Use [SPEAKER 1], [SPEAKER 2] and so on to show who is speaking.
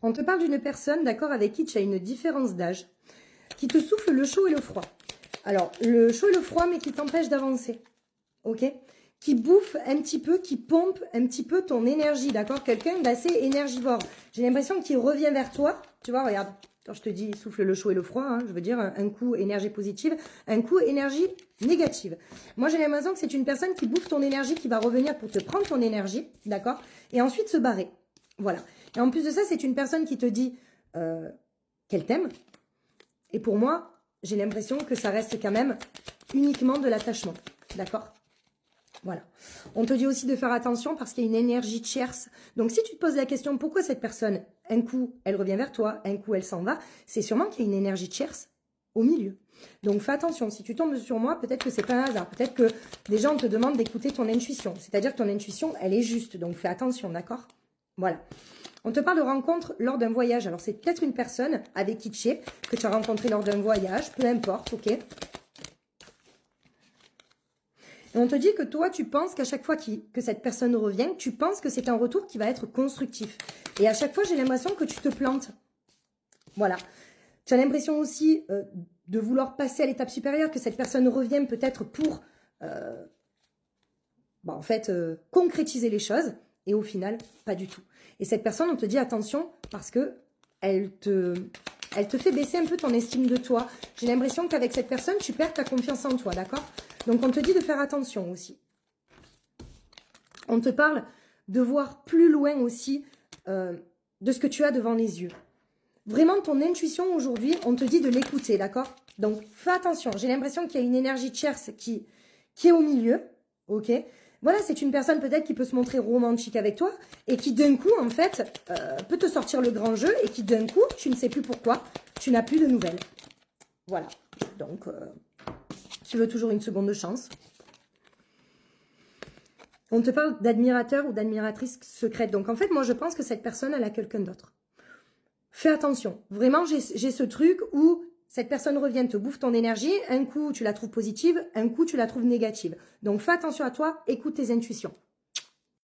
[SPEAKER 1] On te parle d'une personne, d'accord, avec qui tu as une différence d'âge, qui te souffle le chaud et le froid. Alors, le chaud et le froid, mais qui t'empêche d'avancer, ok? Qui bouffe un petit peu, qui pompe un petit peu ton énergie, d'accord? Quelqu'un d'assez énergivore. J'ai l'impression qu'il revient vers toi, tu vois, regarde. Quand je te dis souffle le chaud et le froid, hein, je veux dire un coup énergie positive, un coup énergie négative. Moi, j'ai l'impression que c'est une personne qui bouffe ton énergie, qui va revenir pour te prendre ton énergie, d'accord? Et ensuite se barrer. Voilà. Et en plus de ça, c'est une personne qui te dit qu'elle t'aime. Et pour moi, j'ai l'impression que ça reste quand même uniquement de l'attachement. D'accord? Voilà. On te dit aussi de faire attention parce qu'il y a une énergie tierce. Donc, si tu te poses la question, pourquoi cette personne, un coup, elle revient vers toi, un coup, elle s'en va, c'est sûrement qu'il y a une énergie tierce au milieu. Donc, fais attention. Si tu tombes sur moi, peut-être que c'est pas un hasard. Peut-être que des gens te demandent d'écouter ton intuition. C'est-à-dire que ton intuition, elle est juste. Donc, fais attention, d'accord? Voilà. On te parle de rencontre lors d'un voyage. Alors, c'est peut-être une personne avec qui tu es, que tu as rencontré lors d'un voyage, peu importe, ok? Et on te dit que toi, tu penses qu'à chaque fois que cette personne revient, tu penses que c'est un retour qui va être constructif. Et à chaque fois, j'ai l'impression que tu te plantes. Voilà. Tu as l'impression aussi de vouloir passer à l'étape supérieure, que cette personne revienne peut-être pour, en fait, concrétiser les choses. Et au final, pas du tout. Et cette personne, on te dit attention parce que elle te fait baisser un peu ton estime de toi. J'ai l'impression qu'avec cette personne, tu perds ta confiance en toi, d'accord? Donc, on te dit de faire attention aussi. On te parle de voir plus loin aussi de ce que tu as devant les yeux. Vraiment, ton intuition aujourd'hui, on te dit de l'écouter, d'accord? Donc, fais attention. J'ai l'impression qu'il y a une énergie tierce qui est au milieu, ok? Voilà, c'est une personne peut-être qui peut se montrer romantique avec toi et qui d'un coup, en fait, peut te sortir le grand jeu et qui d'un coup, tu ne sais plus pourquoi, tu n'as plus de nouvelles. Voilà. Donc, tu veux toujours une seconde chance. On te parle d'admirateur ou d'admiratrice secrète. Donc, en fait, moi, je pense que cette personne, elle a quelqu'un d'autre. Fais attention. Vraiment, j'ai ce truc où cette personne revient, te bouffe ton énergie. Un coup, tu la trouves positive. Un coup, tu la trouves négative. Donc, fais attention à toi. Écoute tes intuitions.